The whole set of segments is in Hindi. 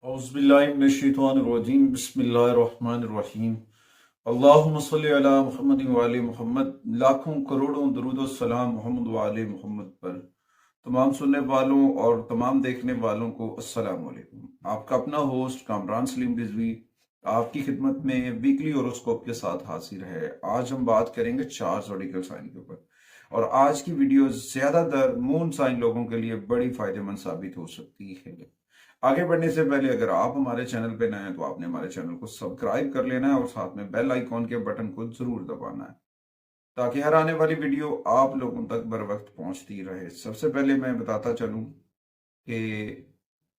औज़ुबिल्लाहिमिनश्शैतानिर्रजीम बिस्मिल्लाहिर्रहमानिर्रहीम। अल्लाहुम्मा सल्लि अला मुहम्मद व आले मुहम्मद। लाखों करोड़ों दरूद व सलाम मोहम्मद व आले मोहम्मद पर। तमाम सुनने वालों और तमाम देखने वालों को अस्सलाम वालेकुम। आपका अपना होस्ट कामरान सलीम रिजवी आपकी खिदमत में वीकली होरोस्कोप के साथ हाजिर है। आज हम बात करेंगे चार ज़ोडिकल साइन के ऊपर, और आज की वीडियो ज्यादातर मून साइन लोगों के लिए बड़ी फायदेमंद साबित हो सकती है। आगे बढ़ने से पहले अगर आप हमारे चैनल पे नए हैं तो आपने हमारे चैनल को सब्सक्राइब कर लेना है और साथ में बेल आइकॉन के बटन को जरूर दबाना है, ताकि हर आने वाली वीडियो आप लोगों तक बर वक्त पहुंचती रहे। सबसे पहले मैं बताता चलूं कि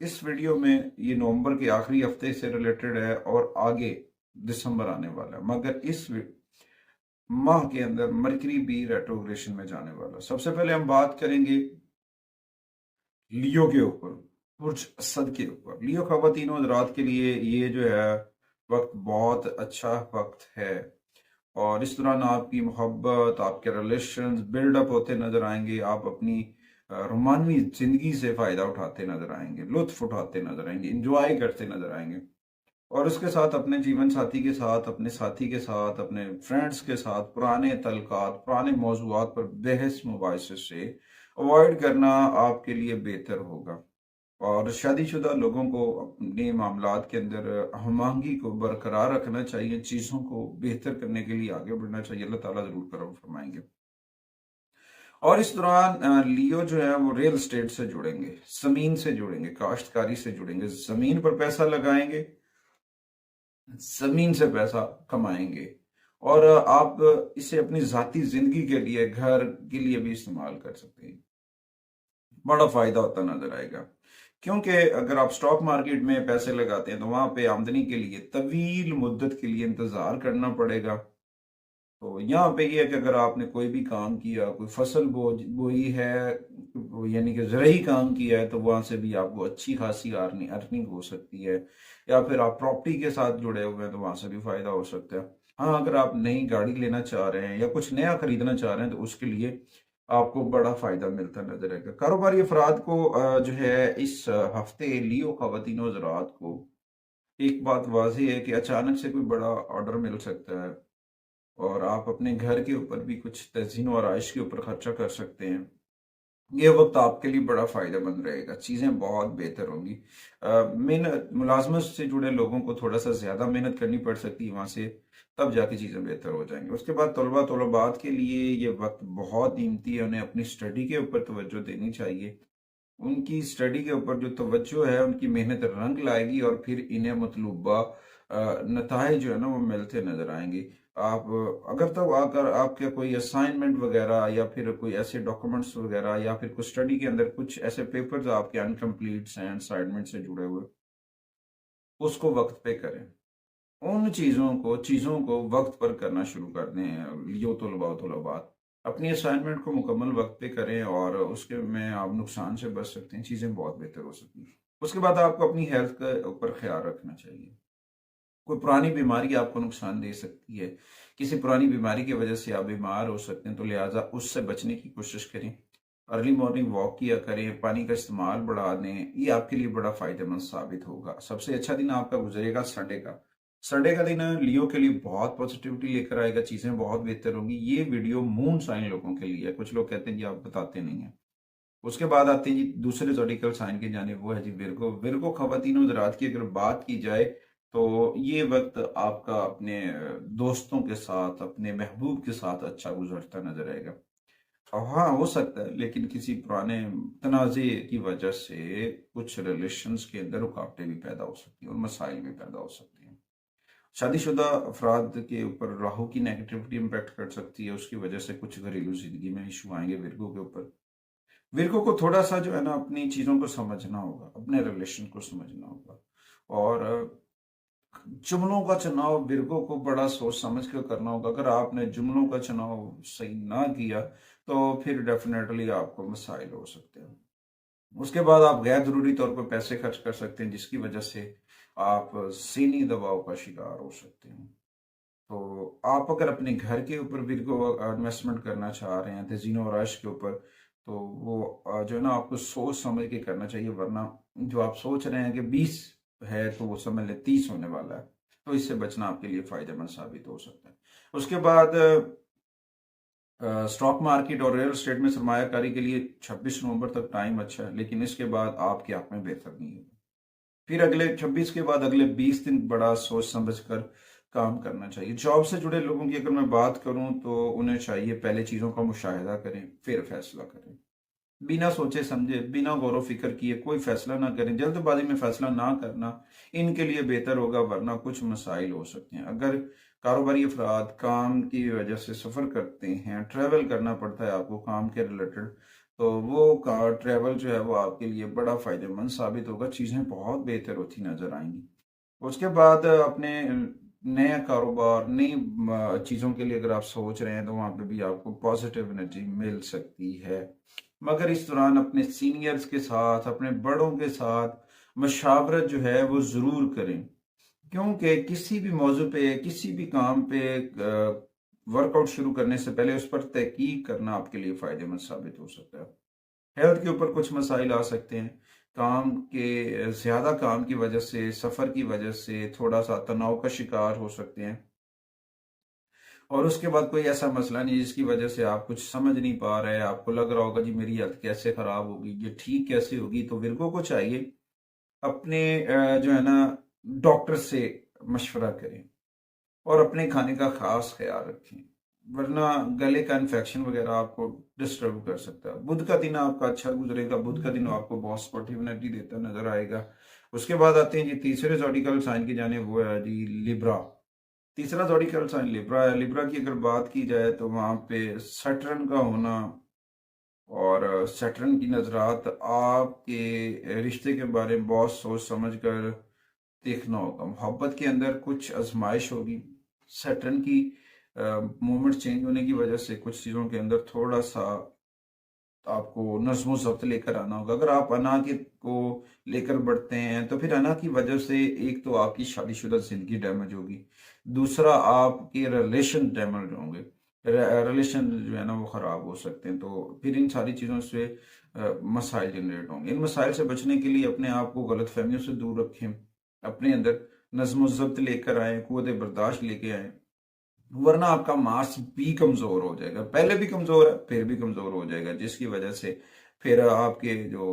इस वीडियो में ये नवंबर के आखिरी हफ्ते से रिलेटेड है और आगे दिसंबर आने वाला है, मगर इस माह के अंदर मरकरी भी रेट्रोग्रेशन में जाने वाला है। सबसे पहले हम बात करेंगे लियो के ऊपर, बुर्ज असद के ऊपर। लियो खवातीन और हज़रात के लिए ये जो है वक्त बहुत अच्छा वक्त है, और इस दौरान आपकी मोहब्बत, आपके रिलेशंस बिल्डअप होते नजर आएंगे। आप अपनी रोमानवी जिंदगी से फायदा उठाते नजर आएंगे, लुत्फ उठाते नजर आएंगे, इंजॉय करते नजर आएंगे। और उसके साथ अपने जीवन साथी के साथ, अपने साथी के साथ, अपने फ्रेंड्स के साथ पुराने तल्कात, पुराने मौजूआत पर बहस मुबाहिसे से अवॉइड करना आपके लिए बेहतर होगा। और शादीशुदा लोगों को अपने मामलात के अंदर हमआहंगी को बरकरार रखना चाहिए, चीज़ों को बेहतर करने के लिए आगे बढ़ना चाहिए। अल्लाह ताला जरूर करम फरमाएंगे। और इस दौरान लियो जो है वो रियल एस्टेट से जुड़ेंगे, जमीन से जुड़ेंगे, काश्तकारी से जुड़ेंगे, जमीन पर पैसा लगाएंगे, जमीन से पैसा कमाएंगे। और आप इसे अपनी जाती जिंदगी के लिए, घर के लिए भी इस्तेमाल कर सकते हैं। बड़ा फायदा होता नजर आएगा, क्योंकि अगर आप स्टॉक मार्केट में पैसे लगाते हैं तो वहां पे आमदनी के लिए तवील मुद्दत के लिए इंतजार करना पड़ेगा। तो यहाँ पे ये है कि अगर आपने कोई भी काम किया, कोई फसल बोई है, यानी कि ज़रूरी काम किया है, तो वहां से भी आपको अच्छी खासी अर्निंग हो सकती है। या फिर आप प्रॉपर्टी के साथ जुड़े हुए हैं तो वहां से भी फायदा हो सकता है। हाँ, अगर आप नई गाड़ी लेना चाह रहे हैं या कुछ नया खरीदना चाह रहे हैं तो उसके लिए आपको बड़ा फायदा मिलता नजर आएगा। कारोबारी अफराद को जो है इस हफ्ते लियो खवातीन और ज़रात को एक बात वाज़ेह है कि अचानक से कोई बड़ा ऑर्डर मिल सकता है, और आप अपने घर के ऊपर भी कुछ तज़ीन और आयश के ऊपर खर्चा कर सकते हैं। ये वक्त आपके लिए बड़ा फायदेमंद रहेगा, चीज़ें बहुत बेहतर होंगी। मेहनत, मुलाजमत से जुड़े लोगों को थोड़ा सा ज़्यादा मेहनत करनी पड़ सकती है वहाँ से, तब जाके चीज़ें बेहतर हो जाएंगी। उसके बाद तलबात के लिए ये वक्त बहुत कीमती है, उन्हें अपनी स्टडी के ऊपर तवज्जो देनी चाहिए। उनकी स्टडी के ऊपर जो तवज्जो है, उनकी मेहनत रंग लाएगी और फिर इन्हें मतलूबा नताइज जो है ना वो मिलते नजर आएंगे। आप अगर तो अगर आपके कोई असाइनमेंट वगैरह या फिर कोई ऐसे डॉक्यूमेंट्स वगैरह या फिर कुछ स्टडी के अंदर कुछ ऐसे पेपर्स आपके अनकम्प्लीट हैं असाइनमेंट से जुड़े हुए, उसको वक्त पे करें। उन चीज़ों को वक्त पर करना शुरू कर दें। यो तलबात अपनी असाइनमेंट को मुकम्मल वक्त पे करें, और उसके में आप नुकसान से बच सकते हैं, चीज़ें बहुत बेहतर हो सकती हैं। उसके बाद आपको अपनी हेल्थ के ऊपर ख्याल रखना चाहिए। कोई पुरानी बीमारी आपको नुकसान दे सकती है, किसी पुरानी बीमारी की वजह से आप बीमार हो सकते हैं, तो लिहाजा उससे बचने की कोशिश करें। अर्ली मॉर्निंग वॉक किया करें, पानी का इस्तेमाल बढ़ा दें, ये आपके लिए बड़ा फायदेमंद साबित होगा। सबसे अच्छा दिन आपका गुजरेगा संडे का। संडे का दिन लियो के लिए बहुत पॉजिटिविटी लेकर आएगा, चीजें बहुत बेहतर होंगी। ये वीडियो मून साइन लोगों के लिए है। कुछ लोग कहते हैं जी आप बताते नहीं हैं। उसके बाद आते हैं जी दूसरे जोडिकल साइन की जाने, वो है जी विर्गो। विर्गो खवातीन और हज़रात की अगर बात की जाए तो ये वक्त आपका अपने दोस्तों के साथ, अपने महबूब के साथ अच्छा गुजरता नजर आएगा। हाँ, हो सकता है, लेकिन किसी पुराने तनाज़े की वजह से कुछ रिलेशंस के अंदर रुकावटें भी पैदा हो सकती हैं और मसाइल भी पैदा हो सकते हैं। शादीशुदा अफराद के ऊपर राहु की नेगेटिविटी इम्पैक्ट कर सकती है, उसकी वजह से कुछ घरेलू जिंदगी में इशू आएंगे विर्गो के ऊपर। विर्गो को थोड़ा सा जो है ना अपनी चीज़ों को समझना होगा, अपने रिलेशन को समझना होगा, और जुमलों का चुनाव विर्गो को बड़ा सोच समझ कर करना होगा। अगर आपने जुमलों का चुनाव सही ना किया तो फिर डेफिनेटली आपको मसाइल हो सकते हैं। उसके बाद आप गैर जरूरी तौर पर पैसे खर्च कर सकते हैं, जिसकी वजह से आप सीनी दबाव का शिकार हो सकते हैं। तो आप अगर अपने घर के ऊपर विर्गो इन्वेस्टमेंट करना चाह रहे हैं, तज़ीनो और आयश के ऊपर, तो वो जो है ना आपको सोच समझ के करना चाहिए, वरना जो आप सोच रहे हैं कि 20 है तो वो समझ ले 30 होने वाला है, तो इससे बचना आपके लिए फायदेमंद साबित हो सकता है। उसके बाद स्टॉक मार्केट और रियल एस्टेट में सरमायाकारी के लिए 26 नवंबर तक टाइम अच्छा है, लेकिन इसके बाद आपके हक में बेहतर नहीं होगा। फिर अगले 26 के बाद अगले 20 दिन बड़ा सोच समझ कर काम करना चाहिए। जॉब से जुड़े लोगों की अगर मैं बात करूं तो उन्हें चाहिए पहले चीज़ों का मुशाहिदा करें, फिर फैसला करें। बिना सोचे समझे, बिना गौर फिक्र किए कोई फैसला ना करें। जल्दबाजी में फैसला ना करना इनके लिए बेहतर होगा, वरना कुछ मसाइल हो सकते हैं। अगर कारोबारी अफराद काम की वजह से सफ़र करते हैं, ट्रैवल करना पड़ता है आपको काम के रिलेटेड, तो वो ट्रैवल जो है वो आपके लिए बड़ा फ़ायदेमंद साबित होगा। चीज़ें बहुत बेहतर होती नज़र आएंगी। उसके बाद अपने नया कारोबार, नई चीज़ों के लिए अगर आप सोच रहे हैं तो वहाँ पे भी आपको पॉजिटिव एनर्जी मिल सकती है। मगर इस दौरान अपने सीनियर्स के साथ, अपने बड़ों के साथ मशावरत जो है वो ज़रूर करें, क्योंकि किसी भी मौजू पे, किसी भी काम पे वर्कआउट शुरू करने से पहले उस पर तहकीक करना आपके लिए फ़ायदेमंद साबित हो सकता है। हेल्थ के ऊपर कुछ मसाइल आ सकते हैं। काम के ज़्यादा काम की वजह से, सफ़र की वजह से थोड़ा सा तनाव का शिकार हो सकते हैं। और उसके बाद कोई ऐसा मसला नहीं जिसकी वजह से आप कुछ समझ नहीं पा रहे, आपको लग रहा होगा जी मेरी हेल्थ कैसे ख़राब होगी, ये ठीक कैसे होगी। तो विर्गो को चाहिए अपने जो है ना डॉक्टर से मशवरा करें और अपने खाने का खास ख्याल रखें, वरना गले का इन्फेक्शन वगैरह आपको डिस्टर्ब कर सकता है। बुध का दिन आपका अच्छा गुजरेगा, बुध का दिन आपको बहुत स्पोर्टिव एनर्जी देता नजर आएगा। उसके बाद आते हैं जी तीसरे ज़ोडिकल साइन की जाने, वो है जी लिब्रा। तीसरा ज़ोडिकल साइन लिब्रा है। लिब्रा की अगर बात की जाए तो वहाँ पे सैटर्न का होना और सैटर्न की नजरात आपके रिश्ते के बारे में बहुत सोच समझ कर देखना होगा। मोहब्बत के अंदर कुछ आजमाइश होगी। सैटर्न की मूवमेंट चेंज होने की वजह से कुछ चीज़ों के अंदर थोड़ा सा आपको नज्म ज़ब्त लेकर आना होगा। अगर आप अना के को लेकर बढ़ते हैं तो फिर अना की वजह से एक तो आपकी शादीशुदा जिंदगी डैमेज होगी, दूसरा आपके रिलेशन डैमेज होंगे, रिलेशन जो है ना वो ख़राब हो सकते हैं। तो फिर इन सारी चीज़ों से मसाइल जनरेट होंगे। इन मसाइल से बचने के लिए अपने आप को गलत फहमियों से दूर रखें, अपने अंदर नज्म ज़ब्त लेकर आए, क़ुव्वत बर्दाश्त लेके आए, वरना आपका मार्स भी कमजोर हो जाएगा। पहले भी कमजोर है, फिर भी कमजोर हो जाएगा, जिसकी वजह से फिर आपके जो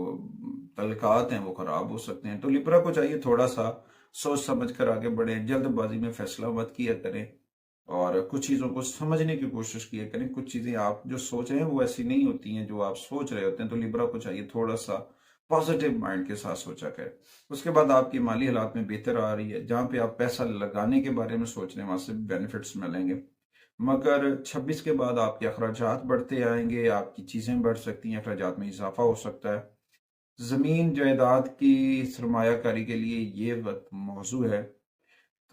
तल्लुकात हैं वो खराब हो सकते हैं। तो लिब्रा को चाहिए थोड़ा सा सोच समझ कर आगे बढ़े, जल्दबाजी में फैसला मत किया करें और कुछ चीज़ों को समझने की कोशिश किया करें। कुछ चीज़ें आप जो सोच रहे हैं वो ऐसी नहीं होती हैं जो आप सोच रहे होते हैं। तो लिब्रा को चाहिए थोड़ा सा पॉजिटिव माइंड के साथ सोचा करें। उसके बाद आपकी माली हालात में बेहतर आ रही है, जहाँ पे आप पैसा लगाने के बारे में सोच रहे हैं वहां से बेनिफिट्स मिलेंगे। मगर 26 के बाद आपके अखराजात बढ़ते आएंगे, आपकी चीज़ें बढ़ सकती हैं, अखराजात में इजाफा हो सकता है। ज़मीन जायदाद की सरमायाकारी के लिए ये वक्त मौजू है।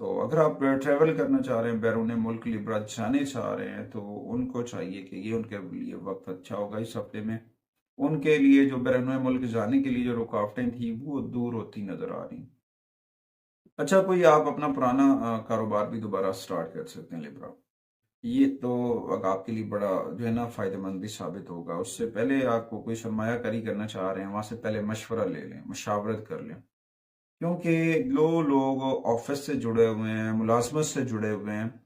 तो अगर आप ट्रैवल करना चाह रहे हैं, बैरून मुल्क लिब्रा जाने चाह रहे हैं, तो उनको चाहिए कि ये उनके लिए वक्त अच्छा होगा इस हफ्ते में। उनके लिए जो बैरून मुल्क जाने के लिए जो रुकावटें थी वो दूर होती नजर आ रही। अच्छा, कोई आप अपना पुराना कारोबार भी दोबारा स्टार्ट कर सकते हैं लिब्रा। ये तो अगर आपके लिए बड़ा जो है ना फायदेमंद भी साबित होगा। उससे पहले आपको कोई सरमायाकारी करना चाह रहे हैं, वहां से पहले मशवरा ले लें, मशावरत कर लें, क्योंकि जो लोग ऑफिस से जुड़े हुए हैं, मुलाजमत से जुड़े हुए हैं,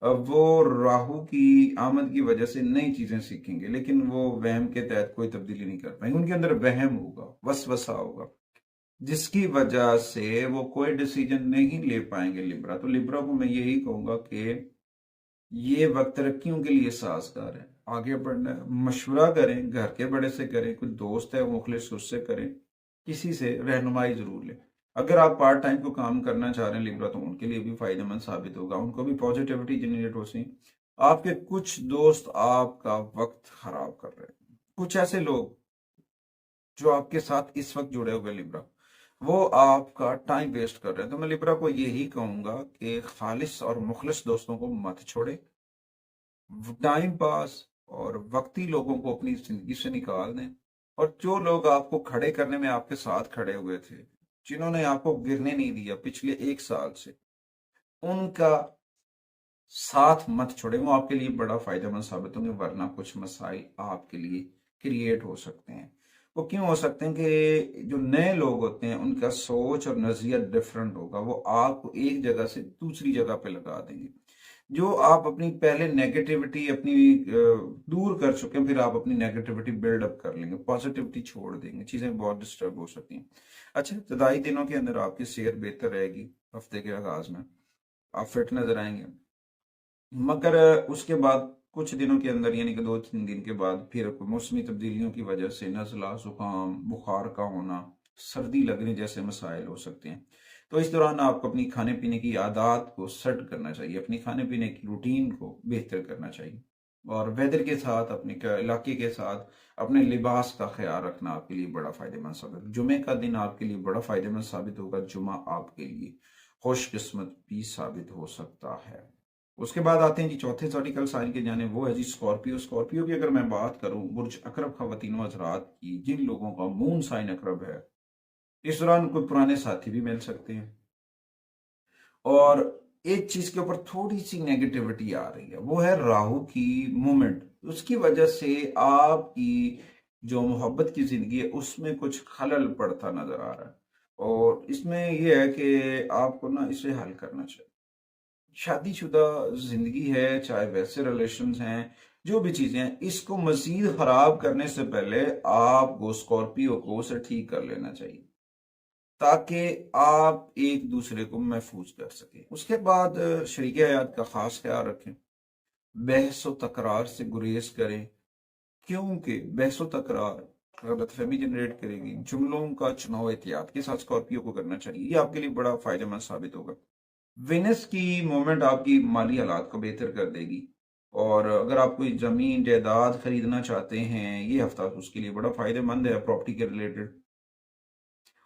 अब वो राहु की आमद की वजह से नई चीजें सीखेंगे, लेकिन वो वहम के तहत कोई तब्दीली नहीं कर पाएंगे। उनके अंदर वहम होगा, वसवसा होगा, जिसकी वजह से वो कोई डिसीजन नहीं ले पाएंगे लिब्रा। तो लिब्रा को मैं यही कहूंगा कि ये वक्त तरक्कियों के लिए साजगार है, आगे बढ़ना है, मशवरा करें, घर के बड़े से करें, कुछ दोस्त है मुखलिस उससे करें, किसी से रहनुमाई जरूर लें। अगर आप पार्ट टाइम को काम करना चाह रहे हैं लिब्रा, तो उनके लिए भी फायदेमंद साबित होगा, उनको भी पॉजिटिविटी जनरेट हो सी। आपके कुछ दोस्त आपका वक्त खराब कर रहे हैं, कुछ ऐसे लोग जो आपके साथ इस वक्त जुड़े हुए लिब्रा, वो आपका टाइम वेस्ट कर रहे हैं। तो मैं लिब्रा को यही कहूंगा कि खालिस और मुखलिस दोस्तों को मत छोड़े, टाइम पास और वक्ती लोगों को अपनी जिंदगी से निकाल दें। और जो लोग आपको खड़े करने में आपके साथ खड़े हुए थे, जिन्होंने आपको गिरने नहीं दिया पिछले 1 साल से, उनका साथ मत छोड़े, वो आपके लिए बड़ा फायदेमंद साबित होंगे, वरना कुछ मसाइल आपके लिए क्रिएट हो सकते हैं। वो क्यों हो सकते हैं कि जो नए लोग होते हैं उनका सोच और नजरिया डिफरेंट होगा, वो आपको एक जगह से दूसरी जगह पे लगा देंगे। जो आप अपनी पहले नेगेटिविटी अपनी दूर कर चुके हैं, फिर आप अपनी नेगेटिविटी बिल्डअप कर लेंगे, पॉजिटिविटी छोड़ देंगे, चीजें बहुत डिस्टर्ब हो सकती हैं। अच्छा, इब्तदाई दिनों के अंदर आपकी सेहत बेहतर रहेगी, हफ्ते के आगाज में आप फिट नजर आएंगे, मगर उसके बाद कुछ दिनों के अंदर यानी कि 2-3 दिन के बाद फिर मौसमी तब्दीलियों की वजह से नज़ला, जुकाम, बुखार का होना, सर्दी लगने जैसे मसाइल हो सकते हैं। तो इस दौरान आपको अपनी खाने पीने की आदत को सेट करना चाहिए, अपनी खाने पीने की रूटीन को बेहतर करना चाहिए, और वेदर के साथ, अपने इलाके के साथ अपने लिबास का ख्याल रखना आपके लिए बड़ा फायदेमंद साबित। जुमे का दिन आपके लिए बड़ा फायदेमंद साबित होगा, जुमा आपके लिए खुशकिस्मत भी साबित हो सकता है। उसके बाद आते हैं जी चौथे जॉडिकल साइन के जाने, वो है जी स्कॉर्पियो। स्कॉर्पियो की अगर मैं बात करूं, बुर्ज अकरब खवातीन व हज़रात की, जिन लोगों का मून साइन अकरब है, इस दौरान कोई पुराने साथी भी मिल सकते हैं, और एक चीज के ऊपर थोड़ी सी नेगेटिविटी आ रही है, वो है राहु की मूवमेंट। उसकी वजह से आपकी जो मोहब्बत की जिंदगी है उसमें कुछ खलल पड़ता नजर आ रहा है, और इसमें यह है कि आपको ना इसे हल करना चाहिए। शादीशुदा जिंदगी है, चाहे वैसे रिलेशंस हैं, जो भी चीजें हैं, इसको मजीद खराब करने से पहले आपको स्कॉर्पियो को उसे ठीक कर लेना चाहिए, ताकि आप एक दूसरे को महफूज कर सके। उसके बाद शरीक हयात का खास ख्याल रखें, बहस व तकरार से गुरेज करें, क्योंकि बहस व तकरार गलतफहमी जनरेट करेगी। जुमलों का चुनाव एहतियात के साथ स्कॉर्पियो को करना चाहिए, ये आपके लिए बड़ा फायदेमंद साबित होगा। वेनस की मूवमेंट आपकी माली हालात को बेहतर कर देगी, और अगर आप कोई जमीन जायदाद खरीदना चाहते हैं, ये हफ्ता तो उसके लिए बड़ा फायदेमंद है, प्रॉपर्टी के रिलेटेड।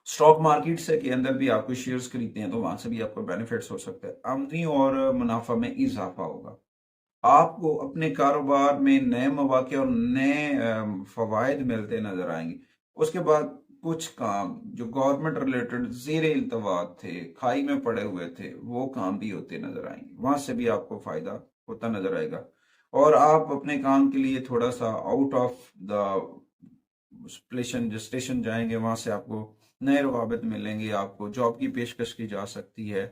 स्टॉक मार्केट से के अंदर भी आप कोई शेयर्स खरीदते हैं तो वहां से भी आपको बेनिफिट्स हो सकता है, आमदनी और मुनाफा में इजाफा होगा। आपको अपने कारोबार में नए मौके और नए फवायद मिलते नजर आएंगे। उसके बाद कुछ काम जो गवर्नमेंट रिलेटेड जेर इल्तवात थे, खाई में पड़े हुए थे, वो काम भी होते नजर आएंगे, वहां से भी आपको फायदा होता नजर आएगा। और आप अपने काम के लिए थोड़ा सा आउट ऑफ द प्लेशन जो स्टेशन जाएंगे, वहां से आपको नए रवाबित मिलेंगे, आपको जॉब की पेशकश की जा सकती है,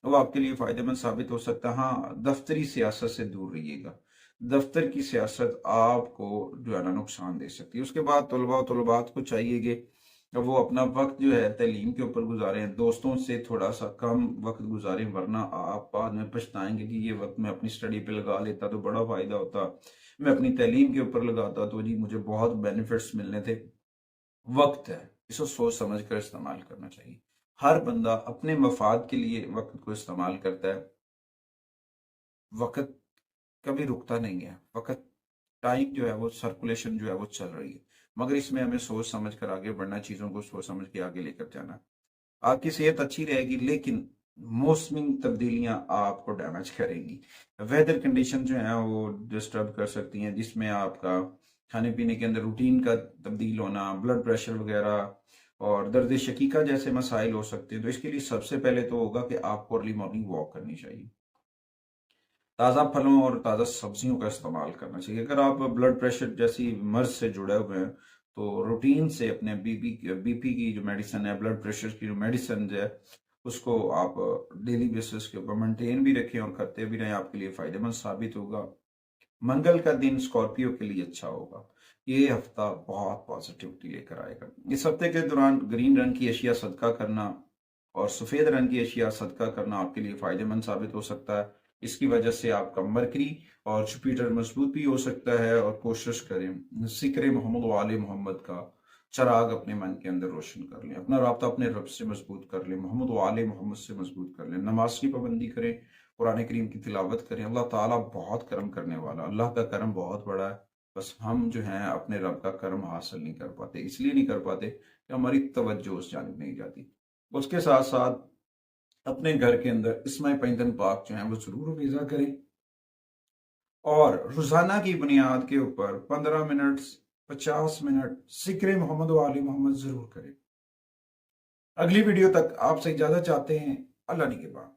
वो आपके लिए फायदेमंद साबित हो सकता है। हाँ, दफ्तरी सियासत से दूर रहिएगा, दफ्तर की सियासत आपको जो है ना नुकसान दे सकती है। उसके बाद तलबा तलबात को चाहिए कि वो अपना वक्त जो है तालीम के ऊपर गुजारें, दोस्तों से थोड़ा सा कम वक्त गुजारें, वरना आप बाद में पछताएंगे कि ये वक्त मैं अपनी स्टडी पे लगा लेता तो बड़ा फायदा होता, मैं अपनी तालीम के ऊपर लगाता तो जी मुझे बहुत बेनिफिट्स मिलने थे। वक्त है, इसको सोच समझ कर इस्तेमाल करना चाहिए। हर बंदा अपने मफाद के लिए वक्त को इस्तेमाल करता है, वक्त कभी रुकता नहीं है, वक्त टाइम जो है वो सर्कुलेशन जो है वो चल रही है, मगर इसमें हमें सोच समझ कर आगे बढ़ना, चीजों को सोच समझ के आगे लेकर जाना। आपकी सेहत अच्छी रहेगी, लेकिन मौसमी तब्दीलियां आपको डैमेज करेंगी। वेदर कंडीशन जो है वो डिस्टर्ब कर सकती हैं, जिसमें आपका खाने पीने के अंदर रूटीन का तब्दील होना, ब्लड प्रेशर वगैरह और दर्द शकीका जैसे मसाइल हो सकते हैं। तो इसके लिए सबसे पहले तो होगा कि आपको अर्ली मॉर्निंग वॉक करनी चाहिए, ताज़ा फलों और ताज़ा सब्जियों का इस्तेमाल करना चाहिए। अगर आप ब्लड प्रेशर जैसी मर्ज से जुड़े हुए हैं तो रूटीन से अपने बीपी की जो मेडिसिन है, ब्लड प्रेशर की जो मेडिसिन है, उसको आप डेली बेसिस के ऊपर मेंटेन भी रखें और करते भी रहें, आपके लिए फायदेमंद साबित होगा। मंगल का दिन स्कॉर्पियो के लिए अच्छा होगा, ये हफ्ता बहुत पॉजिटिविटी लेकर आएगा। इस हफ्ते के दौरान ग्रीन रंग की अशिया सदका करना और सफेद रंग की अशिया सदका करना आपके लिए फायदेमंद साबित हो सकता है। इसकी वजह से आपका मरकरी और जुपिटर मजबूत भी हो सकता है, और कोशिश करें जिक्र मोहम्मद वाले मोहम्मद का चराग अपने मन के अंदर रोशन कर लें, अपना राब्ता अपने रब से मजबूत कर लें, मोहम्मद वाले मोहम्मद से मजबूत कर लें, नमाज की पाबंदी करें, कुरान करीम की तिलावत करें। अल्लाह ताला बहुत करम करने वाला, अल्लाह का करम बहुत बड़ा है, बस हम जो हैं अपने रब का करम हासिल नहीं कर पाते, इसलिए नहीं कर पाते कि हमारी तवज्जो उस जानिब नहीं जाती। उसके साथ साथ अपने घर के अंदर इसमें पैंतन पाक जो है वो जरूर वीजा करें, और रोजाना की बुनियाद के ऊपर 15 मिनट 50 मिनट जिक्र मोहम्मद वाली मोहम्मद जरूर करें। अगली वीडियो तक आपसे इजाजत चाहते हैं, अल्लाह निगहबान।